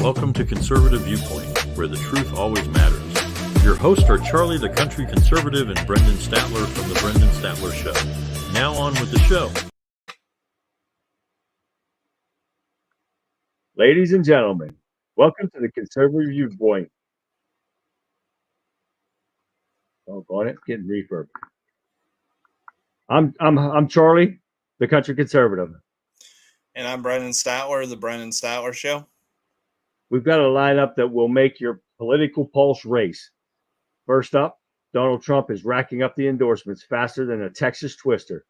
Welcome to Conservative Viewpoint, where the truth always matters. Your hosts are Charlie the Country Conservative and Brendan Statler from The Brendan Statler Show. Now on with the show. Ladies and gentlemen, welcome to the Conservative Viewpoint. Oh, got it. Getting reverb. I'm Charlie, the Country Conservative. And I'm Brendan Statler, the Brendan Statler Show. We've got a lineup that will make your political pulse race. First up, Donald Trump is racking up the endorsements faster than a Texas twister.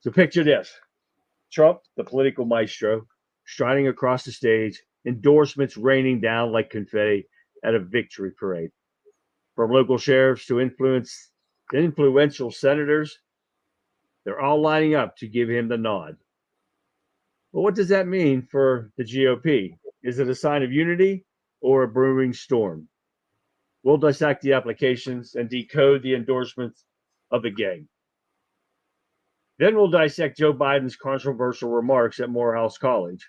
So picture this. Trump, the political maestro, striding across the stage, endorsements raining down like confetti at a victory parade. From local sheriffs to influential senators, they're all lining up to give him the nod. Well, what does that mean for the GOP? Is it a sign of unity or a brewing storm? We'll dissect the applications and decode the endorsements of the gang. Then we'll dissect Joe Biden's controversial remarks at Morehouse College,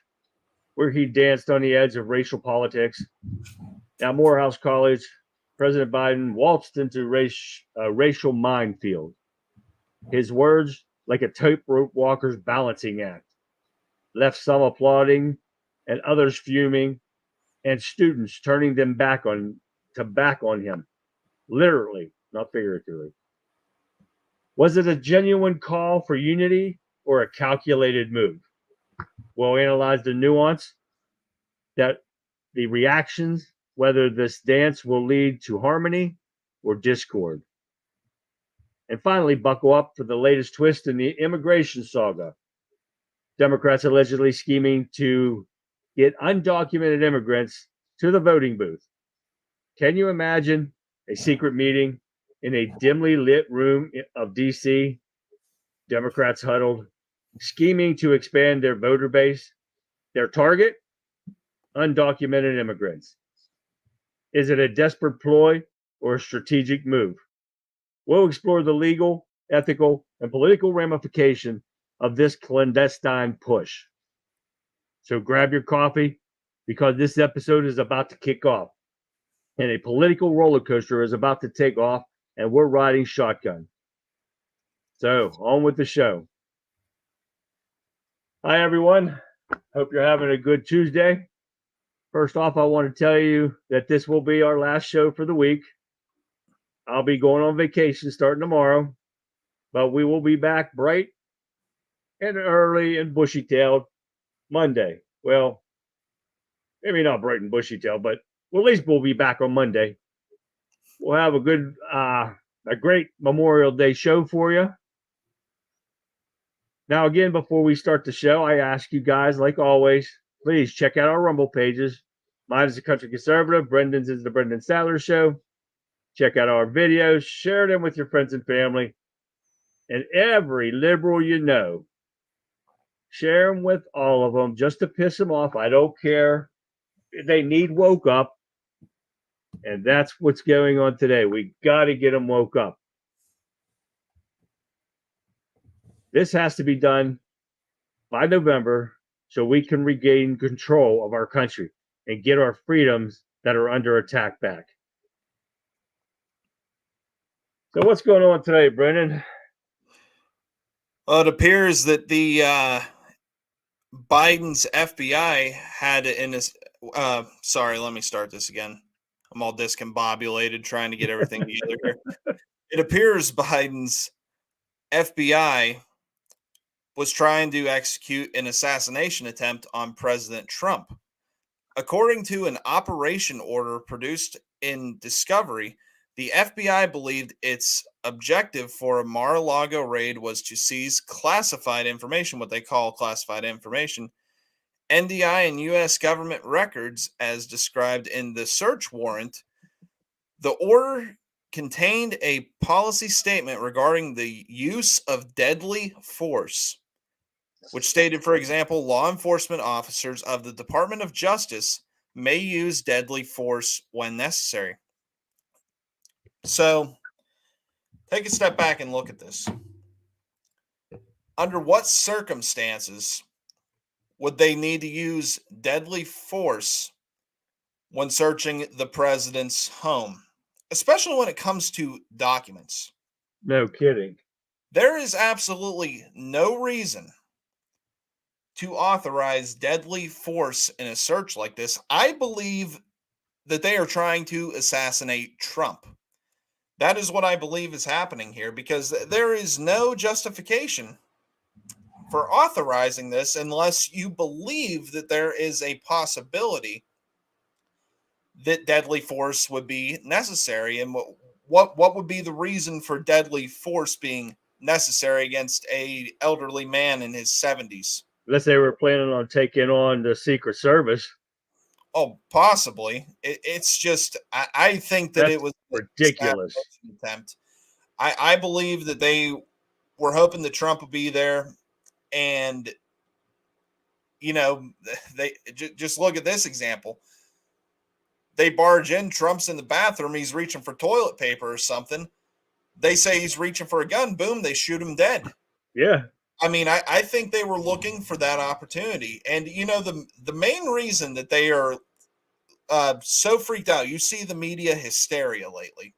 where he danced on the edge of racial politics. At Morehouse College, President Biden waltzed into racial minefield. His words, like a tightrope walker's balancing act, left some applauding and others fuming, and students turning them back on him, literally, not figuratively. Was it a genuine call for unity or a calculated move? We'll analyze the nuance, that the reactions, whether this dance will lead to harmony or discord. And finally, buckle up for the latest twist in the immigration saga. Democrats allegedly scheming to get undocumented immigrants to the voting booth. Can you imagine a secret meeting in a dimly lit room of DC? Democrats huddled, scheming to expand their voter base. Their target? Undocumented immigrants. Is it a desperate ploy or a strategic move? We'll explore the legal, ethical, and political ramification of this clandestine push. So grab your coffee, because this episode is about to kick off, and a political roller coaster is about to take off, and we're riding shotgun. So on with the show. Hi, everyone. Hope you're having a good Tuesday. First off, I want to tell you that this will be our last show for the week. I'll be going on vacation starting tomorrow, but we will be back bright and early and bushy-tailed Monday. Well, maybe not bright and bushy-tailed, but at least we'll be back on Monday. We'll have a great Memorial Day show for you. Now, again, before we start the show, I ask you guys, like always, please check out our Rumble pages. Mine is the Country Conservative. Brendan's is the Brendan Statler Show. Check out our videos. Share them with your friends and family. And every liberal you know, share them with all of them just to piss them off. I don't care. They need woke up. And that's what's going on today. We got to get them woke up. This has to be done by November so we can regain control of our country and get our freedoms that are under attack back. So what's going on today, Brendan? Well, it appears that the Biden's FBI had in his sorry, let me start this again. I'm all discombobulated trying to get everything together here. It appears Biden's FBI was trying to execute an assassination attempt on President Trump. According to an operation order produced in Discovery, the FBI believed its objective for a Mar-a-Lago raid was to seize classified information, what they call classified information, NDI and U.S. government records as described in the search warrant. The order contained a policy statement regarding the use of deadly force, which stated, for example, law enforcement officers of the Department of Justice may use deadly force when necessary. So, take a step back and look at this. Under what circumstances would they need to use deadly force when searching the president's home, especially when it comes to documents. No kidding. There is absolutely no reason to authorize deadly force in a search like this. I believe that they are trying to assassinate Trump. That is what I believe is happening here, because there is no justification for authorizing this unless you believe that there is a possibility that deadly force would be necessary. And what would be the reason for deadly force being necessary against a elderly man in his 70s? Unless they were planning on taking on the Secret Service. Oh, possibly. It's just I think that That's it was an ridiculous. assassination attempt. I believe that they were hoping that Trump would be there, and they just look at this example. They barge in, Trump's in the bathroom, he's reaching for toilet paper or something. They say he's reaching for a gun, boom, they shoot him dead. Yeah. I mean, I think they were looking for that opportunity. And, the main reason that they are so freaked out, you see the media hysteria lately,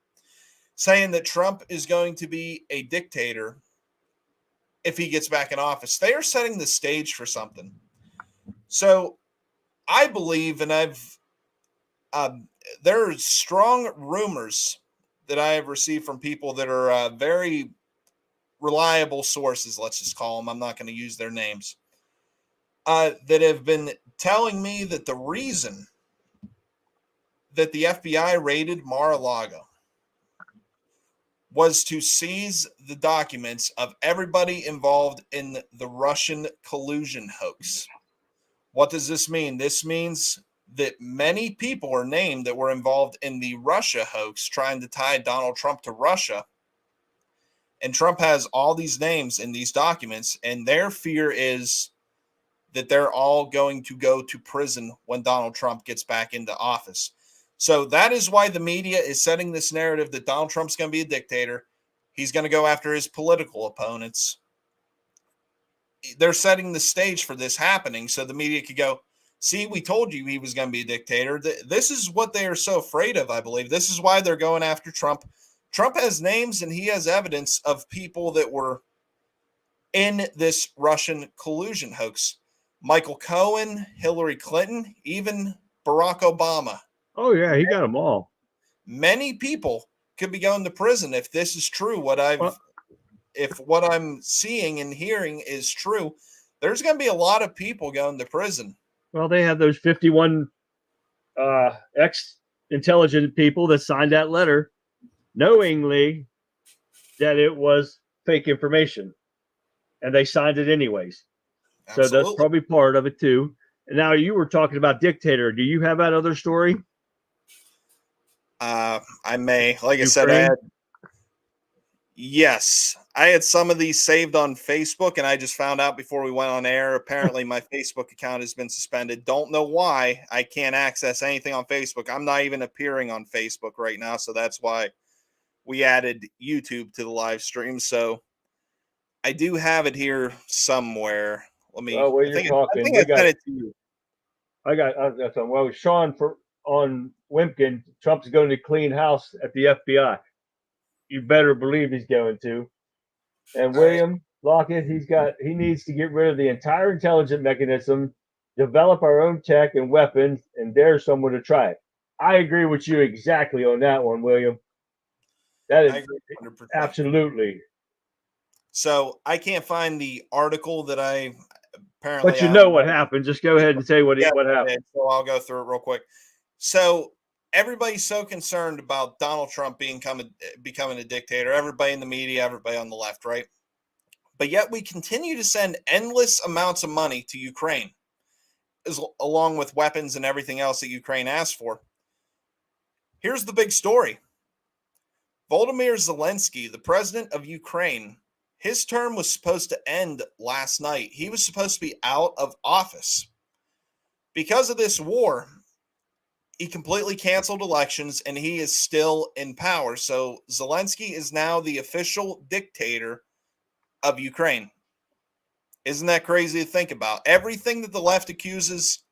saying that Trump is going to be a dictator if he gets back in office. They are setting the stage for something. So I believe, and there are strong rumors that I have received from people that are very reliable sources, let's just call them. I'm not going to use their names, that have been telling me that the reason that the FBI raided Mar-a-Lago was to seize the documents of everybody involved in the Russian collusion hoax. What does this mean? This means that many people are named that were involved in the Russia hoax, trying to tie Donald Trump to Russia. And Trump has all these names in these documents, and their fear is that they're all going to go to prison when Donald Trump gets back into office. So that is why the media is setting this narrative that Donald Trump's going to be a dictator. He's going to go after his political opponents. They're setting the stage for this happening so the media could go, see, we told you he was going to be a dictator. This is what they are so afraid of, I believe. This is why they're going after Trump. Trump has names and he has evidence of people that were in this Russian collusion hoax. Michael Cohen, Hillary Clinton, even Barack Obama. Oh, yeah, he got them all. Many people could be going to prison if this is true. If what I'm seeing and hearing is true, there's going to be a lot of people going to prison. Well, they have those 51 ex-intelligent people that signed that letter knowingly that it was fake information, and they signed it anyways. Absolutely. So that's probably part of it too. And now you were talking about dictator. Do you have that other story? I may, like I said, yes, I had some of these saved on Facebook, and I just found out before we went on air. Apparently, my Facebook account has been suspended. Don't know why. I can't access anything on Facebook. I'm not even appearing on Facebook right now, so that's why we added YouTube to the live stream. So I do have it here somewhere. Let me. Well, while you're talking, I think I sent it to you. I got something. Well, Sean on Wimpkin, Trump's going to clean house at the FBI. You better believe he's going to. And William Lockett, he needs to get rid of the entire intelligence mechanism, develop our own tech and weapons, and dare someone to try it. I agree with you exactly on that one, William. That is 100%. Absolutely. So I can't find the article that I apparently. But you know what happened. Just go ahead and say what happened. So I'll go through it real quick. So everybody's so concerned about Donald Trump becoming a dictator. Everybody in the media, everybody on the left, right? But yet we continue to send endless amounts of money to Ukraine, along with weapons and everything else that Ukraine asked for. Here's the big story. Volodymyr Zelensky, the president of Ukraine, his term was supposed to end last night. He was supposed to be out of office. Because of this war, he completely canceled elections, and he is still in power. So Zelensky is now the official dictator of Ukraine. Isn't that crazy to think about? Everything that the left accuses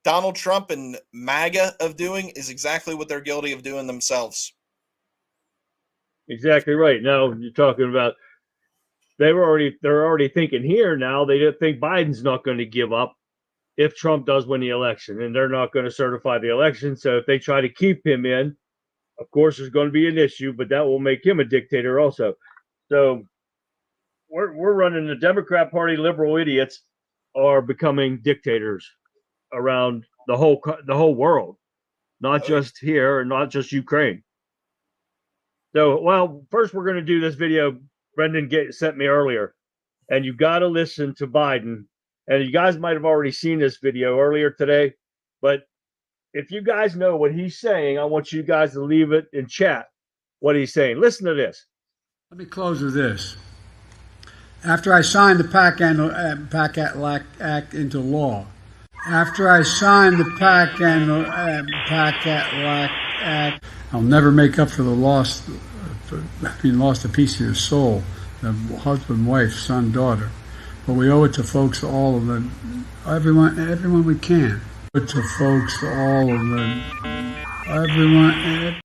Donald Trump and MAGA of doing is exactly what they're guilty of doing themselves. Exactly right. Now you're talking about they're already thinking here now. They don't think Biden's not going to give up if Trump does win the election, and they're not going to certify the election. So if they try to keep him in, of course, there's going to be an issue, but that will make him a dictator also. So we're running the Democrat Party. Liberal idiots are becoming dictators around the whole world, not just here and not just Ukraine. So, well, first we're going to do this video Brendan sent me earlier, and you got to listen to Biden. And you guys might have already seen this video earlier today, but if you guys know what he's saying, I want you guys to leave it in chat what he's saying. Listen to this. Let me close with this. After I signed the PAC Act into law, after I signed the PAC Act, I'll never make up for the lost a piece of your soul, the husband, wife, son, daughter. But we owe it to folks, all of them, everyone we can. Owe it to folks, all of them, everyone.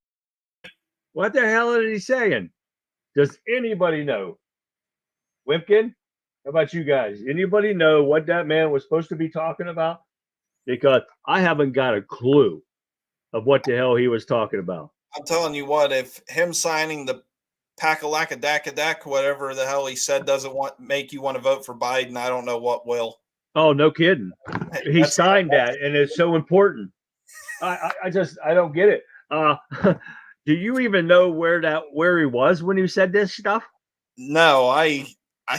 What the hell is he saying? Does anybody know? Wimpkin, how about you guys? Anybody know what that man was supposed to be talking about? Because I haven't got a clue of what the hell he was talking about. I'm telling you what, if him signing the Pack-a-lack-a-dack-a-dack, whatever the hell he said, doesn't make you want to vote for Biden, I don't know what will. Oh, no kidding. He signed that, and it's so important. I don't get it. Do you even know where he was when he said this stuff? No, I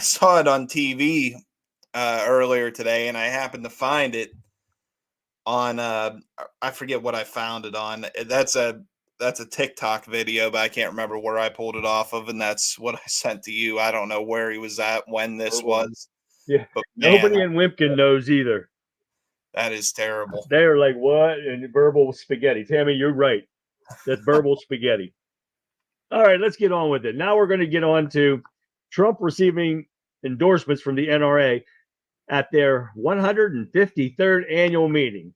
saw it on TV earlier today, and I happened to find it on I forget what I found it on. That's a TikTok video, but I can't remember where I pulled it off of, and that's what I sent to you. I don't know where he was at when this was. Yeah, but nobody in Wimpkin knows either. That is terrible. They're like, what? And verbal spaghetti. Tammy, you're right. That's verbal spaghetti. All right, let's get on with it. Now we're going to get on to Trump receiving endorsements from the NRA at their 153rd annual meeting.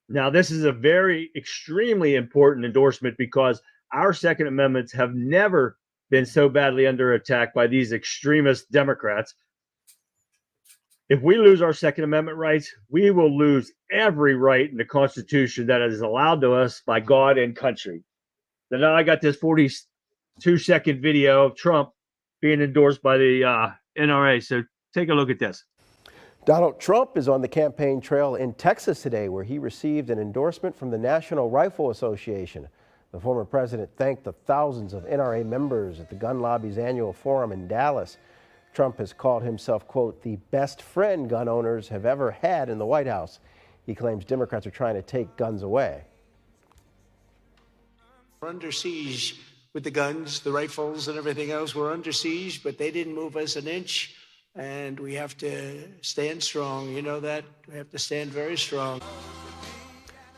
Now, this is a very extremely important endorsement because our Second Amendments have never been so badly under attack by these extremist Democrats. If we lose our Second Amendment rights, we will lose every right in the Constitution that is allowed to us by God and country. So now I got this 42-second video of Trump being endorsed by the NRA. So take a look at this. Donald Trump is on the campaign trail in Texas today, where he received an endorsement from the National Rifle Association. The former president thanked the thousands of NRA members at the gun lobby's annual forum in Dallas. Trump has called himself, quote, the best friend gun owners have ever had in the White House. He claims Democrats are trying to take guns away. We're under siege with the guns, the rifles, and everything else. We're under siege, but they didn't move us an inch. And we have to stand strong. You know that? We have to stand very strong.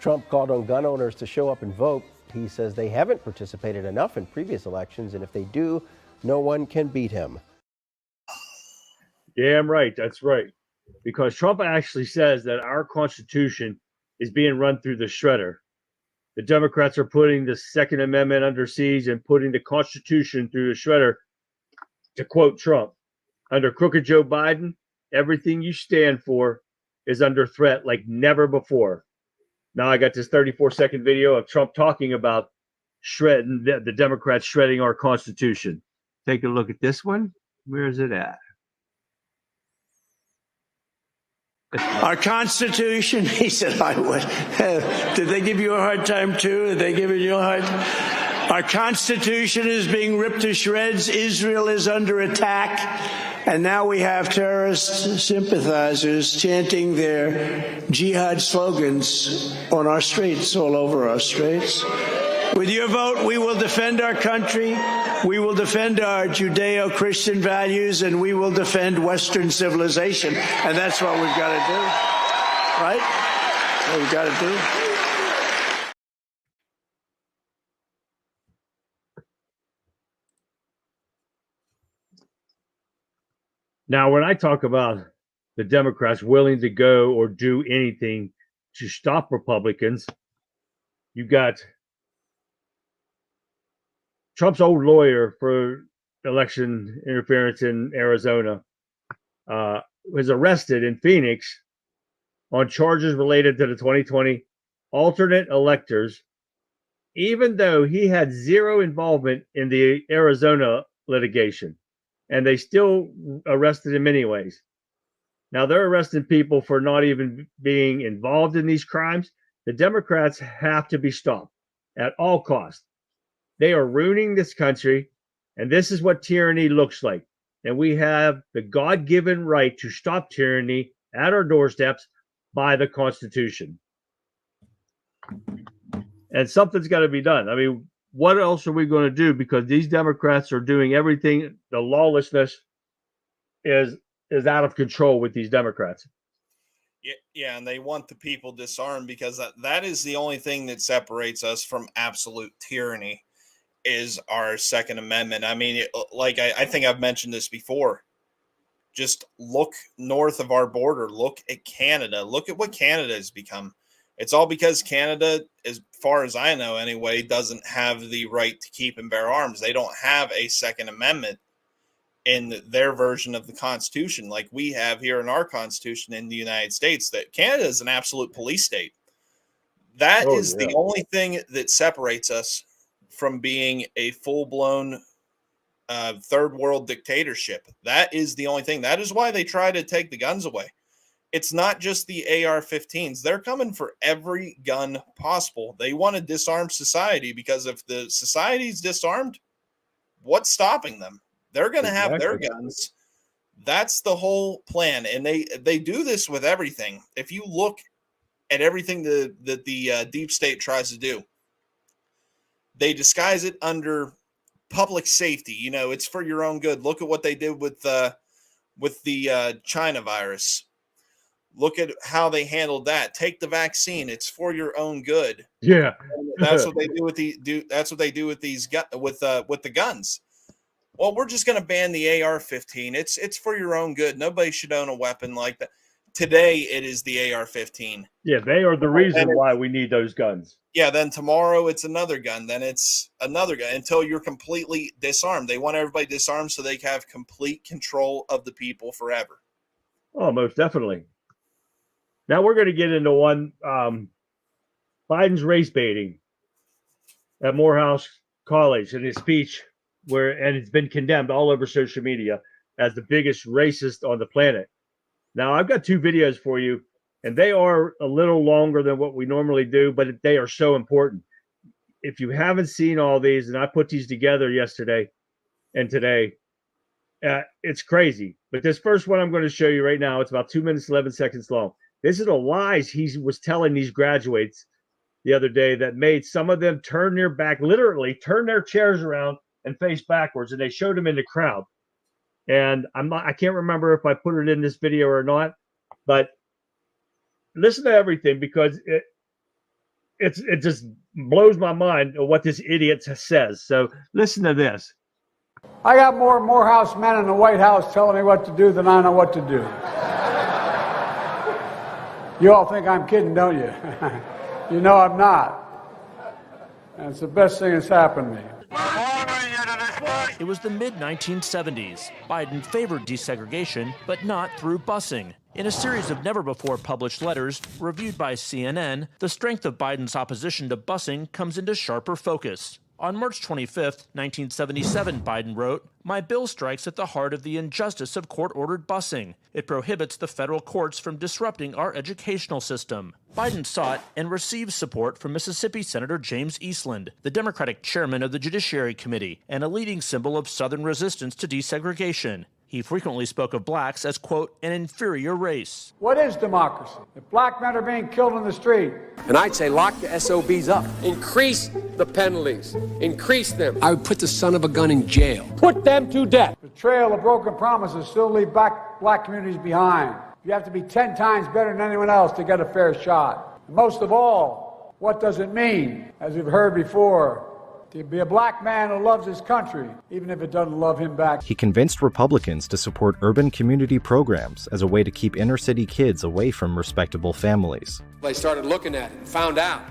Trump called on gun owners to show up and vote. He says they haven't participated enough in previous elections, and if they do, no one can beat him. Damn right. That's right. Because Trump actually says that our Constitution is being run through the shredder. The Democrats are putting the Second Amendment under siege and putting the Constitution through the shredder. To quote Trump, under crooked Joe Biden, everything you stand for is under threat like never before. Now I got this 34-second video of Trump talking about shredding the Democrats shredding our Constitution. Take a look at this one. Where is it at? Our Constitution, he said I would. Did they give you a hard time too? Did they give you a hard time? Our Constitution is being ripped to shreds. Israel is under attack. And now we have terrorist sympathizers chanting their jihad slogans on our streets, all over our streets. With your vote, we will defend our country, we will defend our Judeo-Christian values, and we will defend Western civilization. And that's what we've got to do, right? That's what we've got to do. Now, when I talk about the Democrats willing to go or do anything to stop Republicans. You got Trump's old lawyer for election interference in Arizona was arrested in Phoenix on charges related to the 2020 alternate electors, even though he had zero involvement in the Arizona litigation, and they still arrested him anyways. Now they're arresting people for not even being involved in these crimes. The Democrats have to be stopped at all costs. They are ruining this country, and this is what tyranny looks like. And we have the God-given right to stop tyranny at our doorsteps by the Constitution. And something's got to be done. I mean, what else are we going to do? Because these Democrats are doing everything. The lawlessness is out of control with these Democrats. Yeah, and they want the people disarmed because that is the only thing that separates us from absolute tyranny is our Second Amendment. I mean, I think I've mentioned this before. Just look north of our border. Look at Canada. Look at what Canada has become. It's all because Canada, as far as I know anyway, doesn't have the right to keep and bear arms. They don't have a Second Amendment in their version of the Constitution like we have here in our Constitution in the United States. That Canada is an absolute police state. That is the only thing that separates us from being a full-blown third world dictatorship. That is the only thing. That is why they try to take the guns away. It's not just the AR-15s. They're coming for every gun possible. They want to disarm society because if the society's disarmed, what's stopping them? They're going to have their guns. That's the whole plan. And they do this with everything. If you look at everything that the deep state tries to do, they disguise it under public safety. You know, it's for your own good. Look at what they did with the China virus. Look at how they handled that. Take the vaccine. It's for your own good. Yeah, that's what they do with That's what they do with these with the guns. Well, we're just going to ban the AR-15. It's for your own good. Nobody should own a weapon like that. Today, it is the AR-15. Yeah, they are the reason why we need those guns. Yeah, then tomorrow it's another gun. Then it's another gun until you're completely disarmed. They want everybody disarmed so they can have complete control of the people forever. Oh, most definitely. Now we're going to get into one, Biden's race baiting at Morehouse College in his speech, and it's been condemned all over social media as the biggest racist on the planet. Now, I've got two videos for you, and they are a little longer than what we normally do, but they are so important. If you haven't seen all these, and I put these together yesterday and today, it's crazy. But this first one I'm going to show you right now, it's about 2 minutes, 11 seconds long. This is the lies he was telling these graduates the other day that made some of them turn their back, literally turn their chairs around and face backwards, and they showed them in the crowd. And I can't remember if I put it in this video or not, but listen to everything because it just blows my mind what this idiot says. So listen to this. I got more Morehouse men in the White House telling me what to do than I know what to do. You all think I'm kidding, don't you? You know I'm not. And it's the best thing that's happened to me. It was the mid-1970s. Biden favored desegregation, but not through busing. In a series of never-before-published letters reviewed by CNN, the strength of Biden's opposition to busing comes into sharper focus. On March 25, 1977, Biden wrote, "My bill strikes at the heart of the injustice of court-ordered busing. It prohibits the federal courts from disrupting our educational system." Biden sought and received support from Mississippi Senator James Eastland, the Democratic chairman of the Judiciary Committee, and a leading symbol of Southern resistance to desegregation. He frequently spoke of blacks as, quote, an inferior race. What is democracy? If black men are being killed in the street. And I'd say lock the SOBs up. Increase the penalties. Increase them. I would put the son of a gun in jail. Put them to death. The trail of broken promises still leave black communities behind. You have to be 10 times better than anyone else to get a fair shot. And most of all, what does it mean? As we've heard before, to be a black man who loves his country, even if it doesn't love him back. He convinced Republicans to support urban community programs as a way to keep inner-city kids away from respectable families. I started looking at it and found out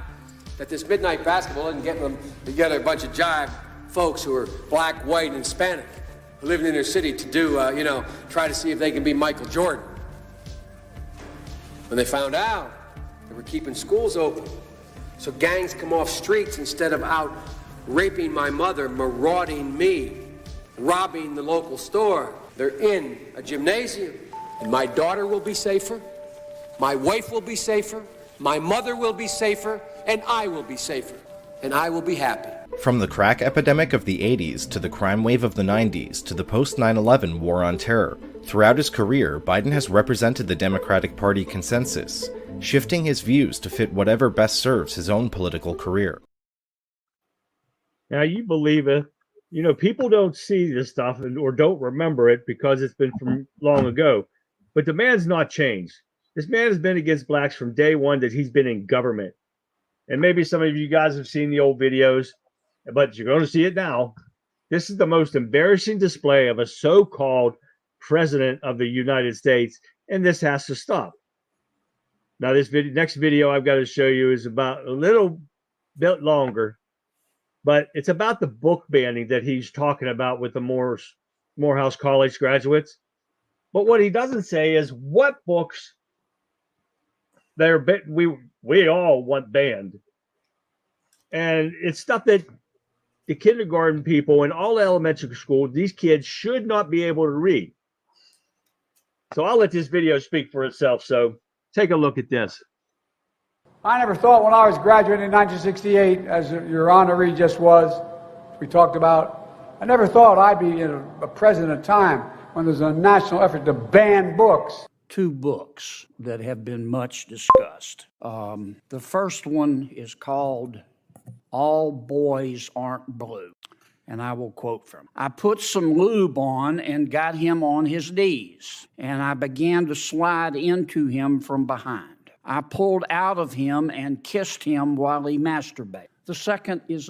that this midnight basketball isn't getting them together, a bunch of jive folks who are black, white, and Hispanic, who live in their city to do, try to see if they can be Michael Jordan. When they found out, they were keeping schools open. So gangs come off streets instead of out raping my mother, marauding me, robbing the local store. They're in a gymnasium. And my daughter will be safer, my wife will be safer, my mother will be safer, and I will be safer. And I will be happy. From the crack epidemic of the 80s to the crime wave of the 90s to the post-9/11 war on terror, throughout his career, Biden has represented the Democratic Party consensus, shifting his views to fit whatever best serves his own political career. Now, you believe it. You know, people don't see this stuff or don't remember it because it's been from long ago. But the man's not changed. This man has been against blacks from day one that he's been in government. And maybe some of you guys have seen the old videos, but you're going to see it now. This is the most embarrassing display of a so-called president of the United States, and this has to stop. Now, this next video I've got to show you is about a little bit longer, but it's about the book banning that he's talking about with the Morehouse College graduates. But what he doesn't say is what books we all want banned. And it's stuff that the kindergarten people and all elementary school, these kids should not be able to read. So I'll let this video speak for itself. So take a look at this. I never thought when I was graduating in 1968, as your honoree just was, we talked about, I never thought I'd be a president at a time when there's a national effort to ban books. Two books that have been much discussed. The first one is called All Boys Aren't Blue, and I will quote from. I put some lube on and got him on his knees, and I began to slide into him from behind. I pulled out of him and kissed him while he masturbated. The second is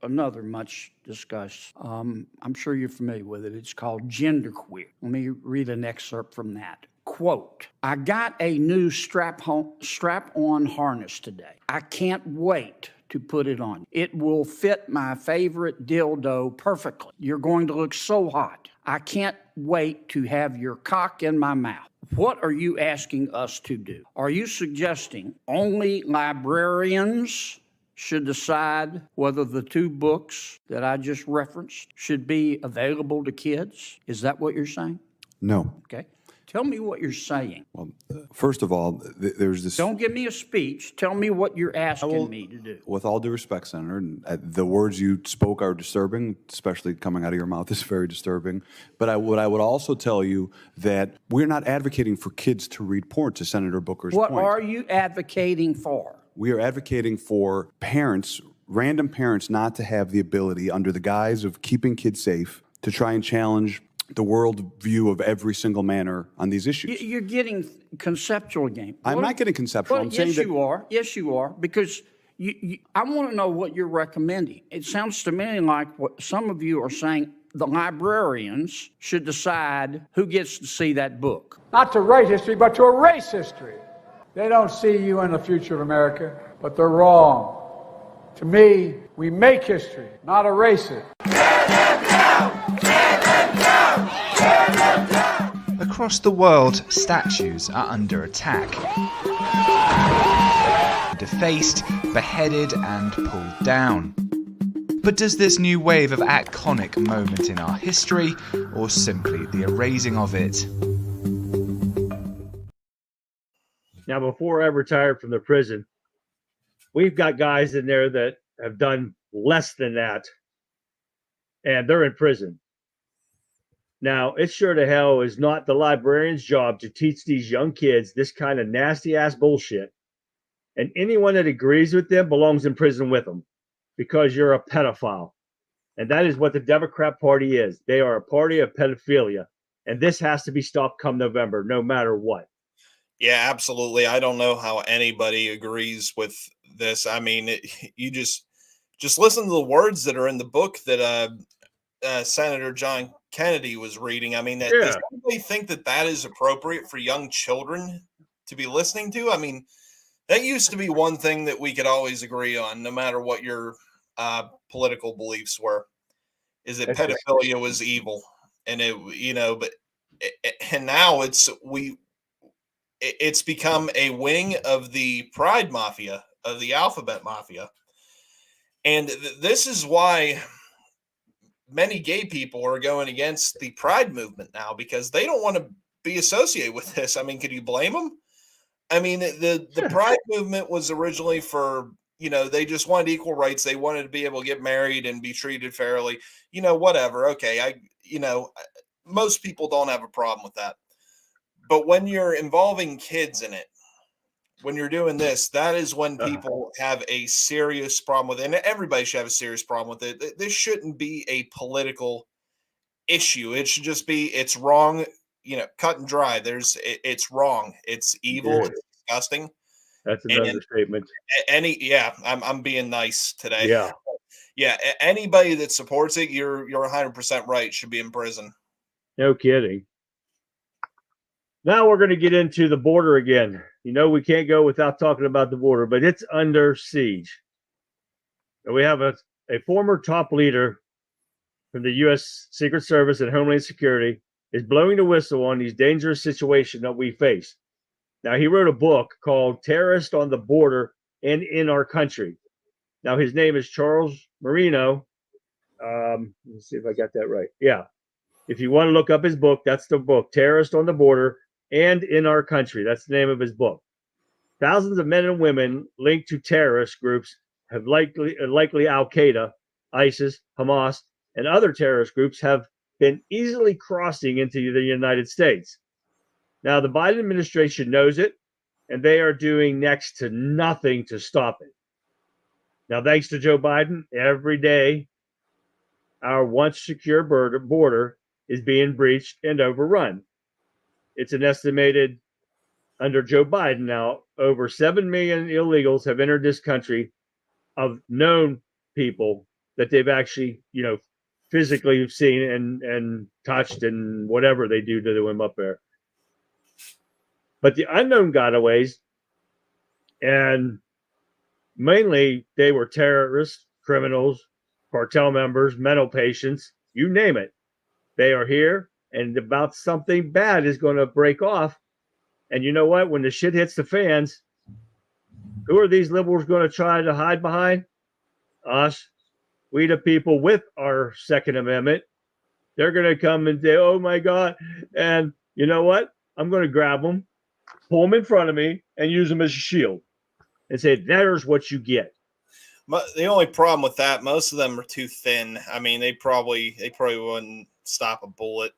another much discussed. I'm sure you're familiar with it. It's called Genderqueer. Let me read an excerpt from that. Quote, I got a new strap-on harness today. I can't wait to put it on. It will fit my favorite dildo perfectly. You're going to look so hot. I can't wait to have your cock in my mouth. What are you asking us to do? Are you suggesting only librarians should decide whether the two books that I just referenced should be available to kids? Is that what you're saying? No. Okay. Tell me what you're saying. Well, first of all, there's this... Don't give me a speech. Tell me what you're asking me to do. With all due respect, Senator, the words you spoke are disturbing, especially coming out of your mouth is very disturbing. But what I would also tell you that we're not advocating for kids to read porn, to Senator Booker's point. What are you advocating for? We are advocating for parents, random parents, not to have the ability, under the guise of keeping kids safe, to try and challenge the world view of every single manner on these issues. You're getting conceptual game. I'm not getting conceptual. I'm saying that... you are. Yes, you are. Because I want to know what you're recommending. It sounds to me like what some of you are saying, the librarians should decide who gets to see that book. Not to write history, but to erase history. They don't see you in the future of America, but they're wrong. To me, we make history, not erase it. Across the world, statues are under attack. Defaced, beheaded, and pulled down. But does this new wave of iconic moment in our history, or simply the erasing of it? Now, before I retired from the prison, we've got guys in there that have done less than that, and they're in prison. Now, it sure to hell is not the librarian's job to teach these young kids this kind of nasty-ass bullshit. And anyone that agrees with them belongs in prison with them because you're a pedophile. And that is what the Democrat Party is. They are a party of pedophilia. And this has to be stopped come November, no matter what. Yeah, absolutely. I don't know how anybody agrees with this. I mean, you just just listen to the words that are in the book that Senator John Kennedy was reading. I mean, does anybody think that is appropriate for young children to be listening to? I mean, that used to be one thing that we could always agree on, no matter what your political beliefs were, is that pedophilia was evil, and and now it's become a wing of the Pride Mafia, of the Alphabet Mafia, and this is why many gay people are going against the Pride movement now, because they don't want to be associated with this. I mean, could you blame them? I mean, the Pride movement was originally for, they just wanted equal rights. They wanted to be able to get married and be treated fairly, whatever. Okay. Most people don't have a problem with that. But when you're involving kids in it, when you're doing this, that is when people have a serious problem with it. And everybody should have a serious problem with it. This shouldn't be a political issue. It should just be, it's wrong, cut and dry. It's wrong. It's evil. It's disgusting. That's an understatement. I'm being nice today. Yeah. Yeah. Anybody that supports it, you're 100% right, should be in prison. No kidding. Now we're going to get into the border again. We can't go without talking about the border, but it's under siege. And we have a former top leader from the U.S. Secret Service and Homeland Security is blowing the whistle on these dangerous situations that we face. Now, he wrote a book called Terrorist on the Border and in Our Country. Now, his name is Charles Marino. Let's see if I got that right. Yeah. If you want to look up his book, that's the book, Terrorist on the Border and in Our Country. That's the name of his book. Thousands of men and women linked to terrorist groups have likely Al-Qaeda, ISIS, Hamas, and other terrorist groups have been easily crossing into the United States. Now, the Biden administration knows it, and they are doing next to nothing to stop it. Now, thanks to Joe Biden, every day our once secure border is being breached and overrun. It's an estimated, under Joe Biden now, over 7 million illegals have entered this country of known people that they've actually, physically seen and touched and whatever they do to them up there. But the unknown gotaways, and mainly they were terrorists, criminals, cartel members, mental patients, you name it. They are here, and about something bad is going to break off. And you know what? When the shit hits the fans, who are these liberals going to try to hide behind? Us. We the people with our Second Amendment. They're going to come and say, oh my God. And you know what? I'm going to grab them, pull them in front of me, and use them as a shield and say, there's what you get. The only problem with that, most of them are too thin. I mean, they probably wouldn't stop a bullet.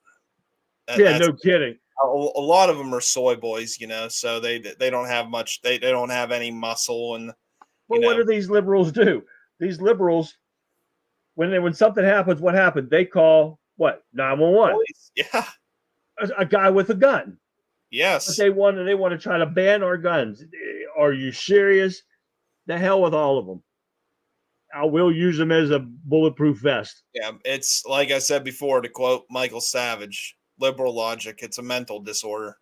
No kidding. A lot of them are soy boys, so they don't have much. They don't have any muscle. And well, what do these liberals do? These liberals, when something happens, what happened? They call what? 911. Yeah, a guy with a gun. Yes, but they want to try to ban our guns. Are you serious? The hell with all of them. I will use them as a bulletproof vest. Yeah, it's like I said before, to quote Michael Savage, liberal logic. It's a mental disorder.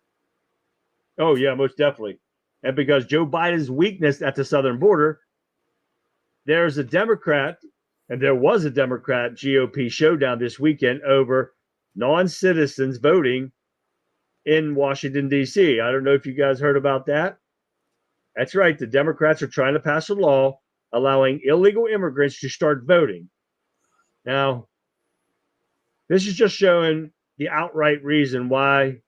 Oh, yeah, most definitely. And because Joe Biden's weakness at the southern border, there's a Democrat, and there was a Democrat GOP showdown this weekend over non-citizens voting in Washington, D.C. I don't know if you guys heard about that. That's right. The Democrats are trying to pass a law allowing illegal immigrants to start voting. Now, this is just showing the outright reason why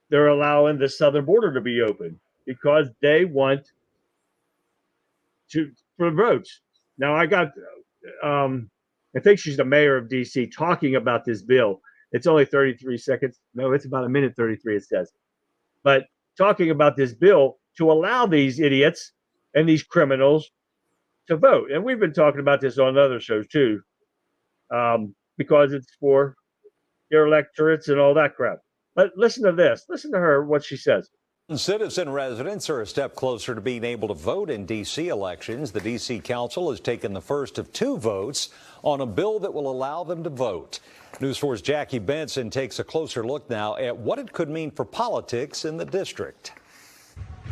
they're allowing the southern border to be open, because they want for votes. Now, I got, I think she's the mayor of D.C. talking about this bill. It's only 33 seconds. No, it's about a minute 33, it says. But talking about this bill to allow these idiots and these criminals to vote. And we've been talking about this on other shows too, because it's for their electorates and all that crap. But listen to this. Listen to her, what she says. Citizen residents are a step closer to being able to vote in D.C. elections. The D.C. Council has taken the first of 2 votes on a bill that will allow them to vote. News 4's Jackie Benson takes a closer look now at what it could mean for politics in the district.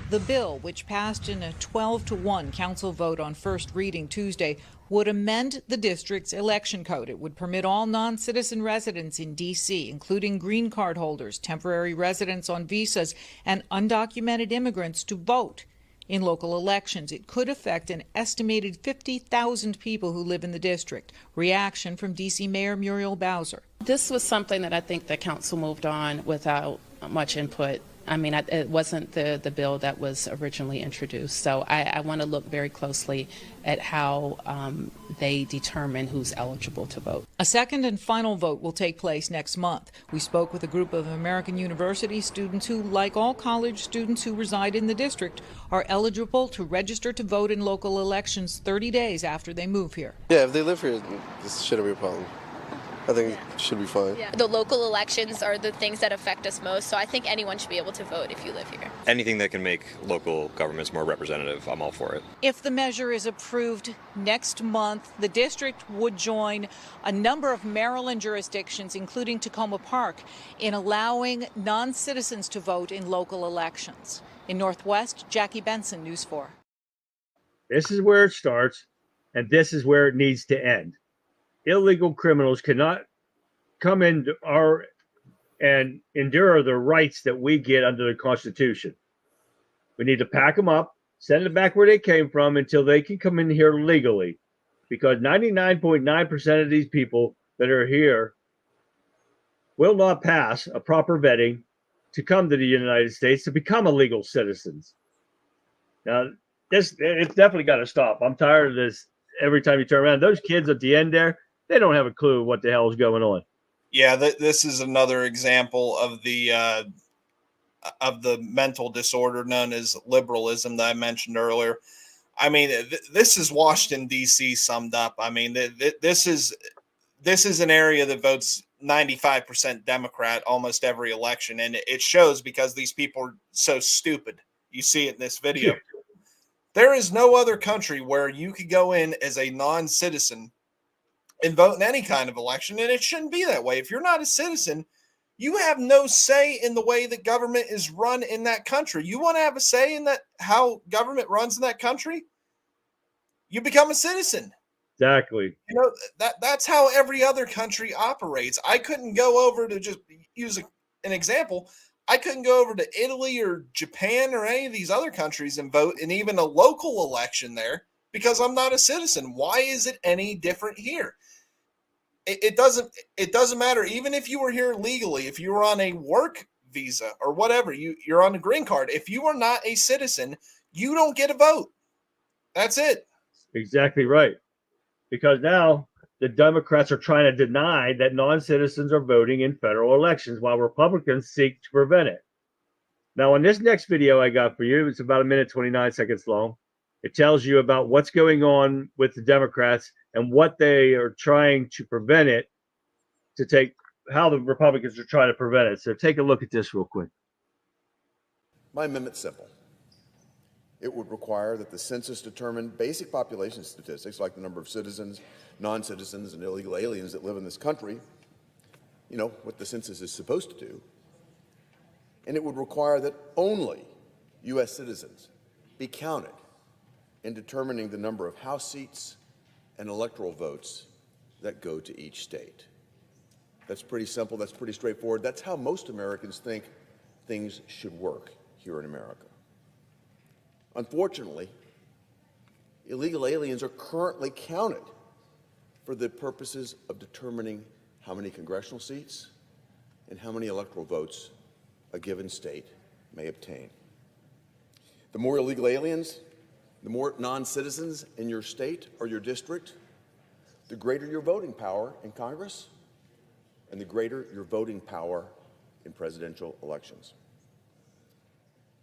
The bill, which passed in a 12-1 council vote on first reading Tuesday, would amend the district's election code. It would permit all non-citizen residents in D.C., including green card holders, temporary residents on visas, and undocumented immigrants, to vote in local elections. It could affect an estimated 50,000 people who live in the district. Reaction from D.C. Mayor Muriel Bowser. This was something that I think the council moved on without much input. I mean, it wasn't the bill that was originally introduced. So I want to look very closely at how they determine who's eligible to vote. A second and final vote will take place next month. We spoke with a group of American University students who, like all college students who reside in the district, are eligible to register to vote in local elections 30 days after they move here. Yeah, if they live here, this shouldn't be a problem. I think it should be fine. Yeah. The local elections are the things that affect us most, so I think anyone should be able to vote if you live here. Anything that can make local governments more representative, I'm all for it. If the measure is approved next month, the district would join a number of Maryland jurisdictions, including Tacoma Park, in allowing non-citizens to vote in local elections. In Northwest, Jackie Benson, News 4. This is where it starts, and this is where it needs to end. Illegal criminals cannot come into our and endure the rights that we get under the Constitution. We need to pack them up, send them back where they came from until they can come in here legally, because 99.9% of these people that are here will not pass a proper vetting to come to the United States to become legal citizens. Now, it's definitely got to stop. I'm tired of this. Every time you turn around, those kids at the end there, they don't have a clue what the hell is going on. Yeah, this is another example of the mental disorder known as liberalism that I mentioned earlier. I mean, this is Washington, D.C. summed up. I mean, this is an area that votes 95% Democrat almost every election, and it shows because these people are so stupid. You see it in this video. There is no other country where you could go in as a non-citizen and vote in any kind of election, and it shouldn't be that way. If you're not a citizen, you have no say in the way that government is run in that country. You want to have a say in that how government runs in that country? You become a citizen. Exactly. You know, that's how every other country operates. I couldn't go over to just use an example. I couldn't go over to Italy or Japan or any of these other countries and vote in even a local election there because I'm not a citizen. Why is it any different here? It doesn't matter. Even if you were here legally, if you were on a work visa or whatever, you're on a green card. If you are not a citizen, you don't get a vote. That's it. Exactly right. Because now the Democrats are trying to deny that non-citizens are voting in federal elections while Republicans seek to prevent it. Now, on this next video I got for you, it's about 1 minute, 29 seconds long. It tells you about what's going on with the Democrats and what they are trying to prevent it, how the Republicans are trying to prevent it. So take a look at this real quick. My amendment's simple. It would require that the census determine basic population statistics like the number of citizens, non-citizens, and illegal aliens that live in this country, you know, what the census is supposed to do. And it would require that only U.S. citizens be counted in determining the number of House seats and electoral votes that go to each state. That's pretty simple. That's pretty straightforward. That's how most Americans think things should work here in America. Unfortunately, illegal aliens are currently counted for the purposes of determining how many congressional seats and how many electoral votes a given state may obtain. The more illegal aliens, the more non-citizens in your state or your district, the greater your voting power in Congress and the greater your voting power in presidential elections.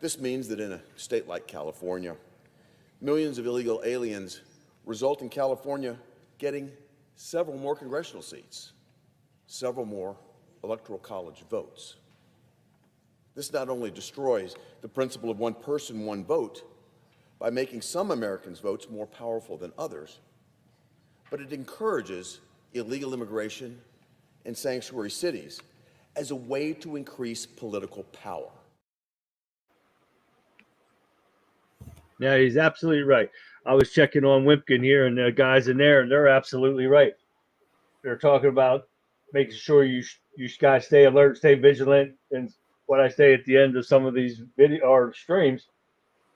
This means that in a state like California, millions of illegal aliens result in California getting several more congressional seats, several more electoral college votes. This not only destroys the principle of one person, one vote by making some Americans' votes more powerful than others, but it encourages illegal immigration in sanctuary cities as a way to increase political power. Yeah, he's absolutely right. I was checking on Wimpkin here, and the guys in there, and they're absolutely right. They're talking about making sure you guys stay alert, stay vigilant, and what I say at the end of some of these video or streams,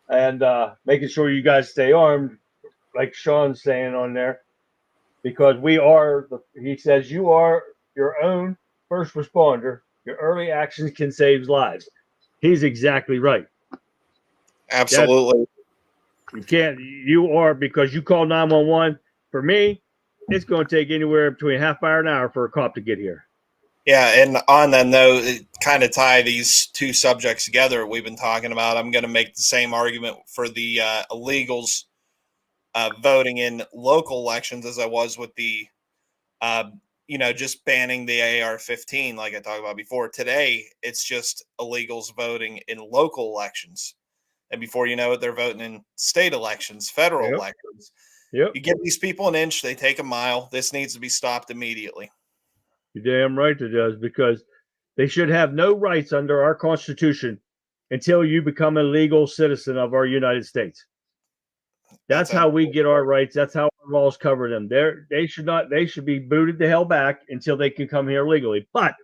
and making sure you guys stay armed, like Sean's saying on there, because we are. He says you are your own first responder. Your early actions can save lives. He's exactly right. Absolutely. You can't. You are, because you call 911. For me, it's going to take anywhere between half hour and an hour for a cop to get here. Yeah, and on that note, it kind of tie these two subjects together we've been talking about. I'm going to make the same argument for the illegals voting in local elections as I was with the, just banning the AR-15 like I talked about before. Today, it's just illegals voting in local elections. And before you know it, they're voting in state elections, federal elections. Yep. You give these people an inch, they take a mile. This needs to be stopped immediately. You're damn right it does, because they should have no rights under our Constitution until you become a legal citizen of our United States. That's how we get our rights. That's how our laws cover them. They should be booted the hell back until they can come here legally. But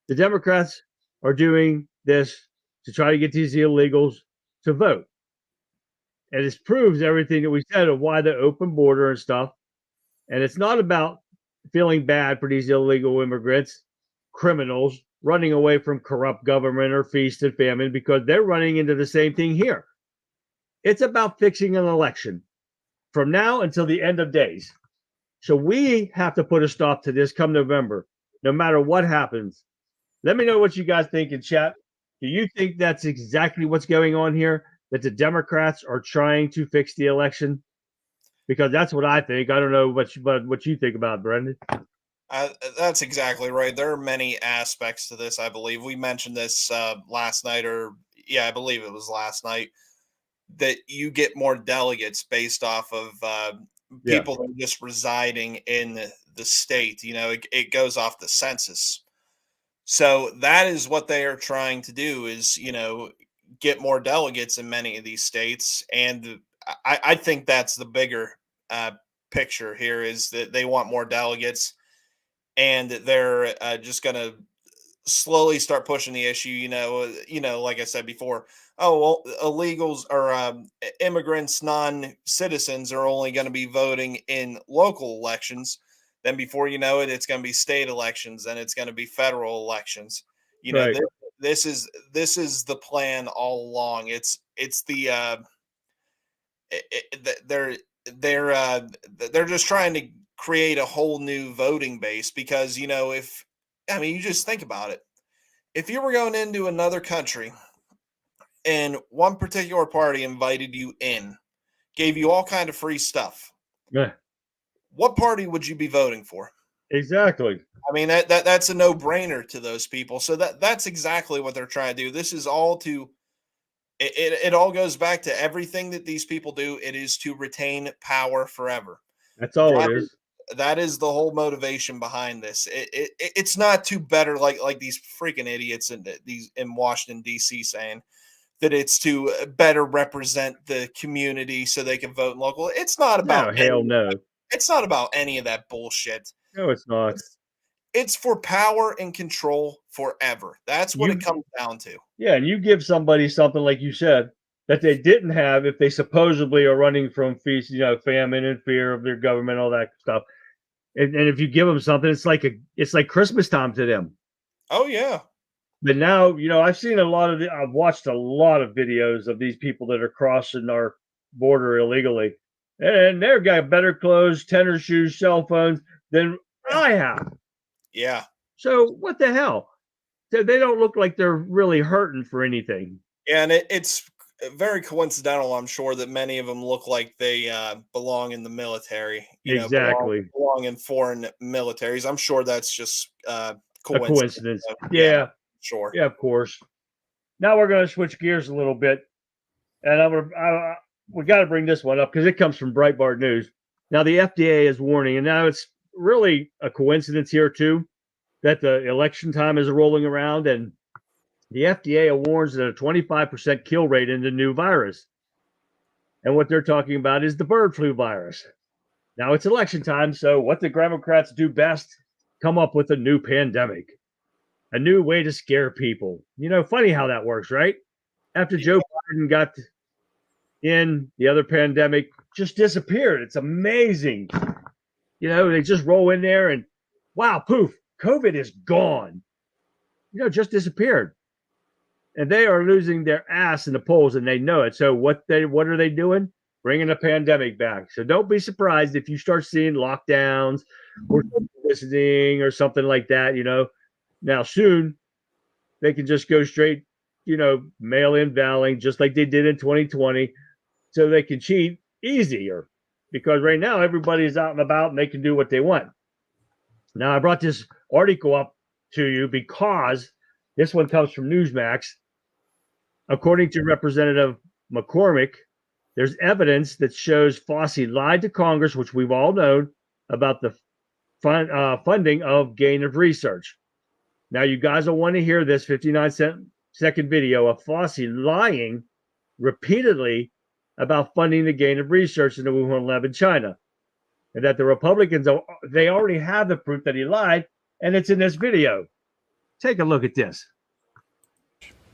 the Democrats are doing this to try to get these illegals to vote. And it proves everything that we said of why the open border and stuff. And it's not about feeling bad for these illegal immigrants, criminals running away from corrupt government or feast and famine, because they're running into the same thing here. It's about fixing an election from now until the end of days. So we have to put a stop to this come November, no matter what happens. Let me know what you guys think in chat. Do you think that's exactly what's going on here? That the Democrats are trying to fix the election? Because that's what I think. I don't know what you think about it, Brendan. That's exactly right. There are many aspects to this, I believe. We mentioned this last night, I believe it was last night, that you get more delegates based off of people that are just residing in the state. It goes off the census. So that is what they are trying to do is, get more delegates in many of these states. And I think that's the bigger picture here, is that they want more delegates, and they're just going to slowly start pushing the issue. Like I said before, illegals or immigrants, non-citizens are only going to be voting in local elections. Then before you know it, it's going to be state elections, and it's going to be federal elections. Right. This is the plan all along. It's the they're just trying to create a whole new voting base, because you just think about it. If you were going into another country and one particular party invited you in, gave you all kind of free stuff, what party would you be voting for? Exactly. I mean, that's a no-brainer to those people. So that's exactly what they're trying to do. This is all it all goes back to everything that these people do. It is to retain power forever. That's all it is. That is the whole motivation behind this. It's not to better like these freaking idiots in Washington D.C. saying that it's to better represent the community so they can vote in local. It's not about no. It's not about any of that bullshit. No, it's not. It's for power and control forever. That's what it comes down to. Yeah, and you give somebody something, like you said, that they didn't have if they supposedly are running from feast, famine and fear of their government, all that stuff. And if you give them something, it's like Christmas time to them. Oh yeah. But now, I've watched a lot of videos of these people that are crossing our border illegally, and they've got better clothes, tennis shoes, cell phones than I have. Yeah. So what the hell? They don't look like they're really hurting for anything. Yeah, and it's very coincidental, I'm sure, that many of them look like they belong in the military. Exactly. Belong in foreign militaries. I'm sure that's just a coincidence. Yeah. Sure. Yeah, of course. Now we're going to switch gears a little bit, and we got to bring this one up because it comes from Breitbart News. Now the FDA is warning, and now it's really a coincidence here too that the election time is rolling around, and the FDA warns that a 25% kill rate in the new virus. And what they're talking about is the bird flu virus. Now it's election time, so what the Democrats do best, come up with a new pandemic, a new way to scare people. You know, funny how that works, right? After Joe Biden got in, the other pandemic just disappeared. It's amazing. You know, they just roll in there and wow, poof, COVID is gone. You know, just disappeared. And they are losing their ass in the polls, and they know it. So what are they doing? Bringing a pandemic back. So don't be surprised if you start seeing lockdowns or visiting or something like that. You know, now soon they can just go straight, you know, mail-in balloting just like they did in 2020, so they can cheat easier. Because right now everybody's out and about and they can do what they want. Now I brought this article up to you because this one comes from Newsmax. According to Representative McCormick, there's evidence that shows Fauci lied to Congress, which we've all known, about the funding of gain of research. Now, you guys will want to hear this 59-second video of Fauci lying repeatedly about funding the gain of research in the Wuhan lab in China. And that the Republicans, they already have the proof that he lied, and it's in this video. Take a look at this.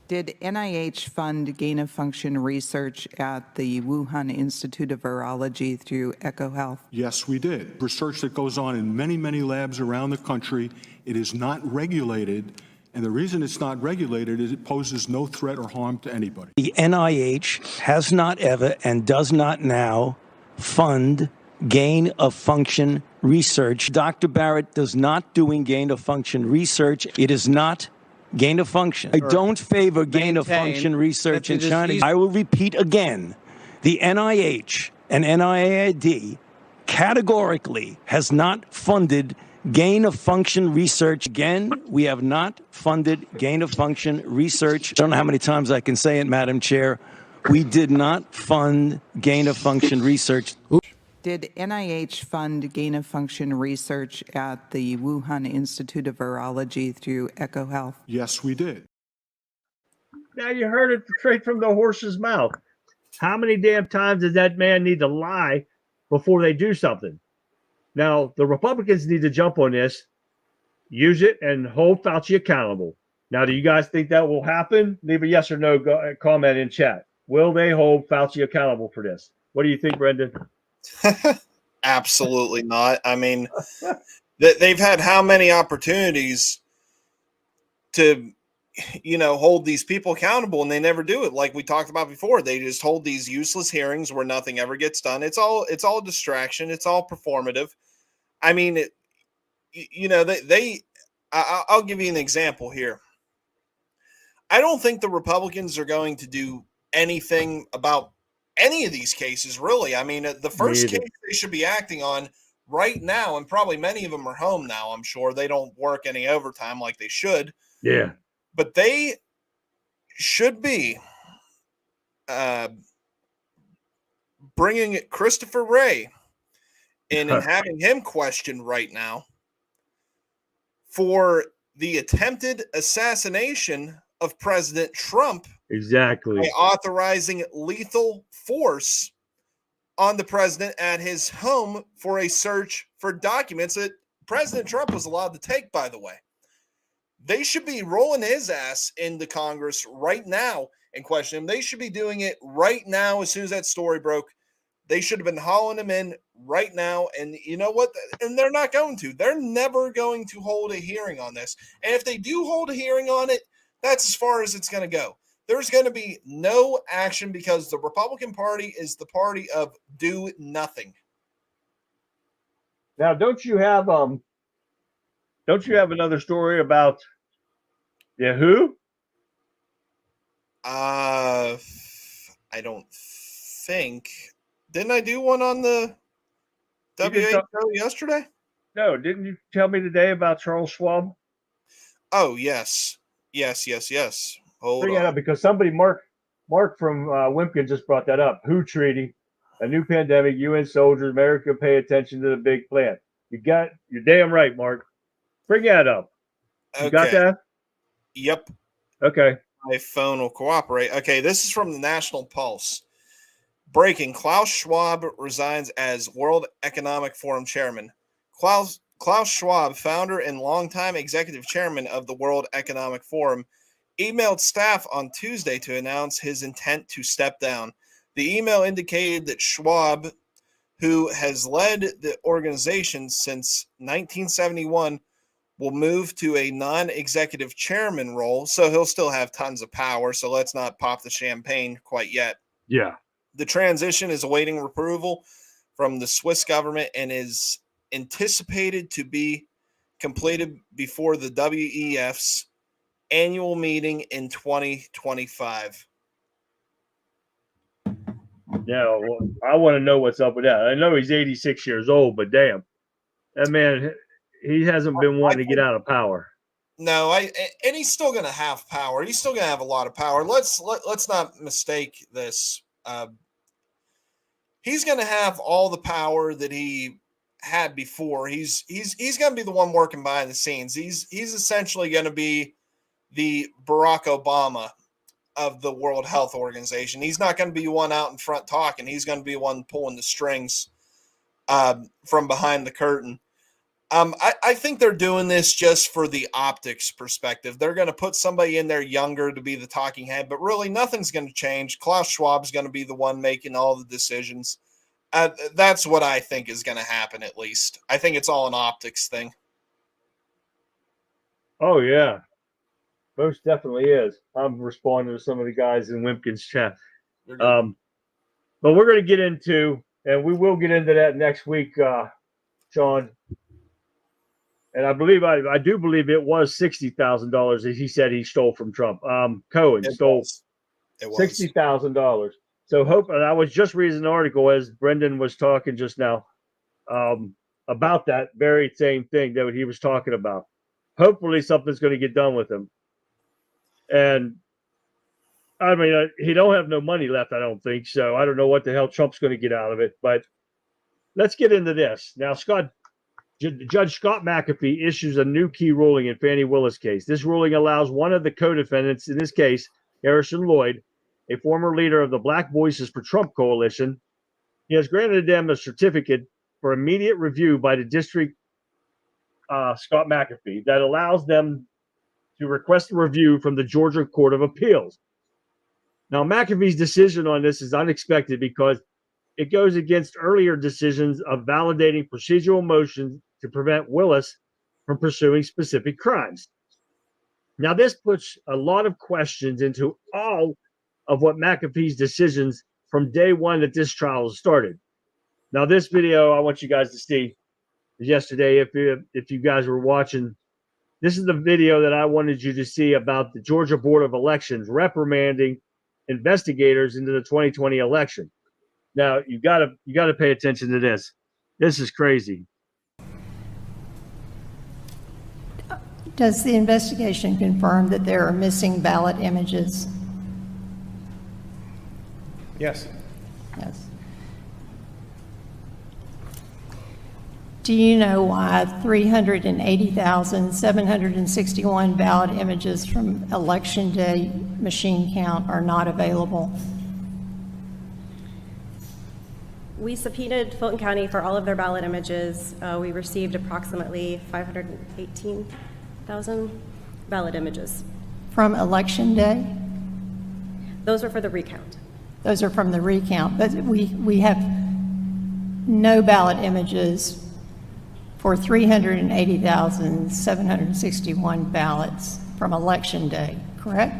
Did NIH fund gain-of-function research at the Wuhan Institute of Virology through EcoHealth? Yes, we did. Research that goes on in many, many labs around the country. It is not regulated, and the reason it's not regulated is it poses no threat or harm to anybody. The NIH has not ever and does not now fund gain-of-function research. Dr. Barrett does not doing gain-of-function research. It is not gain of function. I don't favor gain of function research in China. I will repeat again, the NIH and NIAID categorically has not funded gain of function research. Again, we have not funded gain of function research. I don't know how many times I can say it, Madam Chair. We did not fund gain of function research. Did NIH fund gain-of-function research at the Wuhan Institute of Virology through EcoHealth? Yes, we did. Now you heard it straight from the horse's mouth. How many damn times does that man need to lie before they do something? Now, the Republicans need to jump on this, use it, and hold Fauci accountable. Now, do you guys think that will happen? Leave a yes or no comment in chat. Will they hold Fauci accountable for this? What do you think, Brendan? Absolutely not. I mean, they've had how many opportunities to, you know, hold these people accountable, and they never do it. Like we talked about before, they just hold these useless hearings where nothing ever gets done. It's all distraction. It's all performative. I mean, I'll give you an example here. I don't think the Republicans are going to do anything about any of these cases, really. I mean, the first case they should be acting on right now, and probably many of them are home now, I'm sure. They don't work any overtime like they should. Yeah. But they should be bringing Christopher Wray in and having him questioned right now for the attempted assassination of President Trump. Exactly. By authorizing lethal force on the president at his home for a search for documents that President Trump was allowed to take, by the way. They should be rolling his ass into Congress right now and questioning him. They should be doing it right now as soon as that story broke. They should have been hauling him in right now. And you know what? And they're not going to. They're never going to hold a hearing on this. And if they do hold a hearing on it, that's as far as it's going to go. There's going to be no action because the Republican Party is the party of do nothing. Now, don't you have another story about who? I don't think. Didn't I do one on the WHO yesterday? No, didn't you tell me today about Charles Schwab? Oh, yes. Yes. Hold Bring that up on. because somebody, Mark from Wimpkin just brought that up. WHO treaty, a new pandemic, UN soldiers, America pay attention to the big plan. You're damn right, Mark. Bring that up. You got Okay. that? Yep. Okay. My phone will cooperate. Okay, this is from the National Pulse. Breaking: Klaus Schwab resigns as World Economic Forum chairman. Klaus Schwab, founder and longtime executive chairman of the World Economic Forum, emailed staff on Tuesday to announce his intent to step down. The email indicated that Schwab, who has led the organization since 1971, will move to a non-executive chairman role, so he'll still have tons of power, so let's not pop the champagne quite yet. Yeah. The transition is awaiting approval from the Swiss government and is anticipated to be completed before the WEF's annual meeting in 2025. Now, I want to know what's up with that. I know he's 86 years old, but damn, that man, he hasn't been wanting to get out of power. No, and he's still going to have power. He's still going to have a lot of power. Let's not mistake this. He's going to have all the power that he had before. He's going to be the one working behind the scenes. He's essentially going to be the Barack Obama of the World Health Organization. He's not going to be one out in front talking. He's going to be one pulling the strings from behind the curtain. I think they're doing this just for the optics perspective. They're going to put somebody in there younger to be the talking head, but really nothing's going to change. Klaus Schwab's going to be the one making all the decisions. That's what I think is going to happen, at least. I think it's all an optics thing. Oh, yeah. Most definitely is. I'm responding to some of the guys in Wimpkin's chat. But we're going to get into, and we will get into that next week, Sean. And I do believe it was $60,000 that he said he stole from Trump. Cohen stole $60,000. So and I was just reading an article as Brendan was talking just now about that very same thing that he was talking about. Hopefully something's going to get done with him. And I mean, he don't have no money left, I don't think. So I don't know what the hell Trump's going to get out of it. But let's get into this. Now, Judge Scott McAfee issues a new key ruling in Fannie Willis case. This ruling allows one of the co-defendants, in this case, Harrison Lloyd, a former leader of the Black Voices for Trump coalition. He has granted them a certificate for immediate review by the district, Scott McAfee, that allows them to request a review from the Georgia Court of Appeals. Now, McAfee's decision on this is unexpected because it goes against earlier decisions of validating procedural motions to prevent Willis from pursuing specific crimes. Now, this puts a lot of questions into all of what McAfee's decisions from day one that this trial started. Now, this video I want you guys to see yesterday, if you guys were watching. This is the video that I wanted you to see about the Georgia Board of Elections reprimanding investigators into the 2020 election. Now, you got to pay attention to this. This is crazy. Does the investigation confirm that there are missing ballot images? Yes. Yes. Do you know why 380,761 ballot images from Election Day machine count are not available? We subpoenaed Fulton County for all of their ballot images. We received approximately 518,000 ballot images. From Election Day? Those are for the recount. Those are from the recount, but we have no ballot images for 380,761 ballots from Election Day, correct?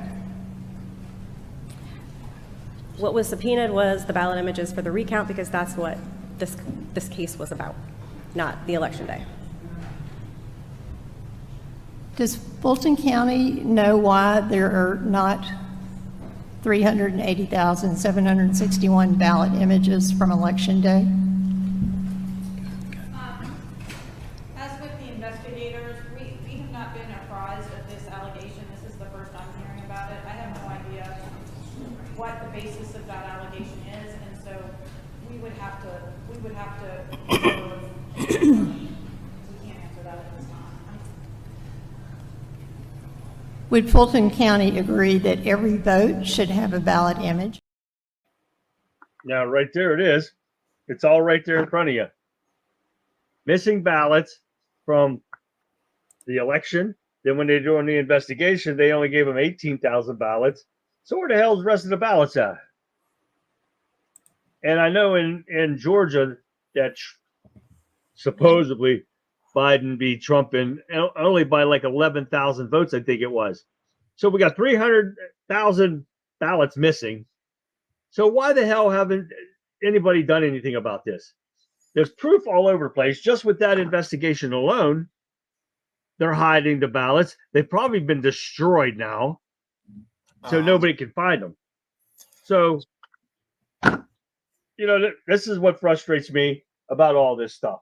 What was subpoenaed was the ballot images for the recount because that's what this case was about, not the Election Day. Does Fulton County know why there are not 380,761 ballot images from Election Day? As with the investigators, we have not been apprised of this allegation. This is the first We would have to. We can't answer that at this time. Would Fulton County agree that every vote should have a ballot image? Now, right there it is. It's all right there in front of you. Missing ballots from the election. Then when they're doing the investigation, they only gave them 18,000 ballots. So where the hell's the rest of the ballots at? And I know in Georgia that supposedly Biden beat Trump in only by like 11,000 votes, I think it was. So we got 300,000 ballots missing. So why the hell haven't anybody done anything about this? There's proof all over the place. Just with that investigation alone, they're hiding the ballots. They've probably been destroyed now, so nobody can find them. So, this is what frustrates me about all this stuff.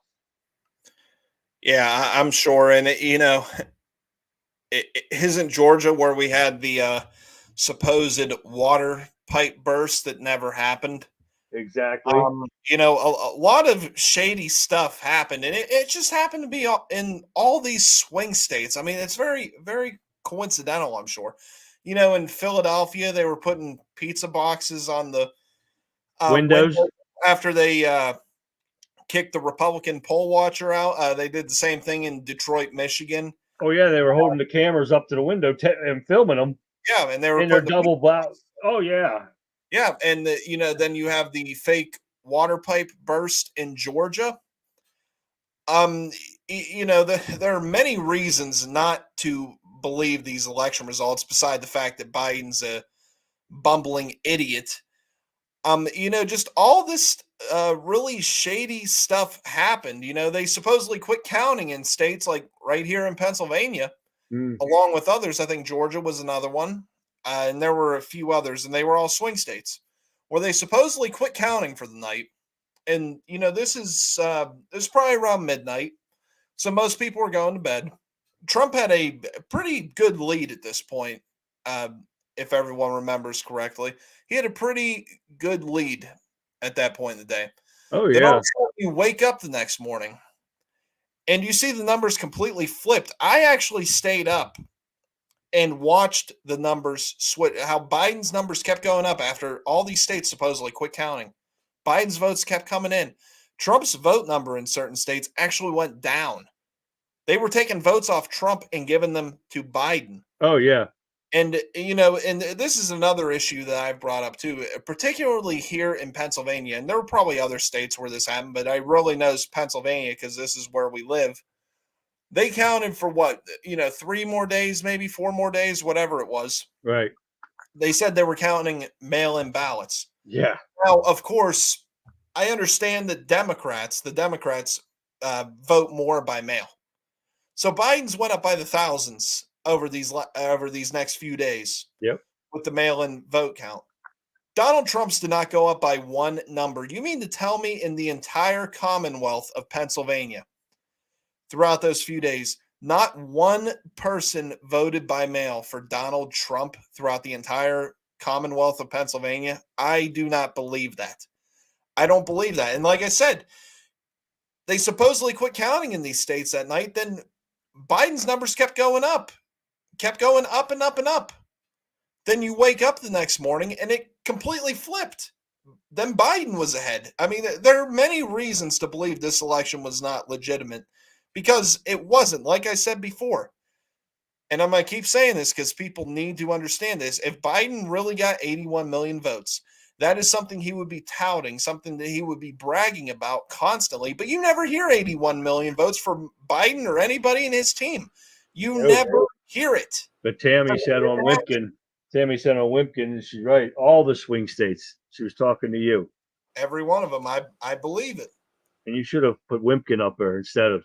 Yeah, I'm sure. And, isn't Georgia where we had the supposed water pipe burst that never happened? Exactly. A lot of shady stuff happened, and it just happened to be in all these swing states. I mean, it's very, very coincidental, I'm sure. In Philadelphia, they were putting pizza boxes on the windows after they kicked the Republican poll watcher out. They did the same thing in Detroit, Michigan. Oh, yeah, they were holding the cameras up to the window and filming them. Yeah, and they were in their double blouse. Oh, yeah. Yeah, and then you have the fake water pipe burst in Georgia. There are many reasons not to believe these election results, beside the fact that Biden's a bumbling idiot. Just all this really shady stuff happened. They supposedly quit counting in states like right here in Pennsylvania, along with others. I think Georgia was another one. And there were a few others, and they were all swing states where they supposedly quit counting for the night. And, this is probably around midnight. So most people were going to bed. Trump had a pretty good lead at this point, if everyone remembers correctly. He had a pretty good lead at that point in the day. Oh, Then yeah. all of a sudden you wake up the next morning and you see the numbers completely flipped. I actually stayed up and watched the numbers switch, how Biden's numbers kept going up after all these states supposedly quit counting. Biden's votes kept coming in. Trump's vote number in certain states actually went down. They were taking votes off Trump and giving them to Biden. Oh, yeah. And, and this is another issue that I've brought up too, particularly here in Pennsylvania. And there were probably other states where this happened, but I really know Pennsylvania because this is where we live. They counted for 3 more days, maybe 4 more days, whatever it was. Right. They said they were counting mail-in ballots. Yeah. Now, of course, I understand that the Democrats vote more by mail. So Biden's went up by the thousands over these next few days. Yep. With the mail-in vote count. Donald Trump's did not go up by one number. You mean to tell me in the entire Commonwealth of Pennsylvania, throughout those few days, not one person voted by mail for Donald Trump throughout the entire Commonwealth of Pennsylvania? I do not believe that. I don't believe that. And like I said, they supposedly quit counting in these states that night. Then Biden's numbers kept going up and up and up. Then you wake up the next morning and it completely flipped. Then Biden was ahead. I mean, there are many reasons to believe this election was not legitimate because it wasn't, like I said before. And I'm going to keep saying this because people need to understand this. If Biden really got 81 million votes, that is something he would be touting, something that he would be bragging about constantly. But you never hear 81 million votes for Biden or anybody in his team. You never hear it. But Tammy said on Wimpkin, and she's right, all the swing states. She was talking to you. Every one of them. I believe it. And you should have put Wimpkin up there instead of.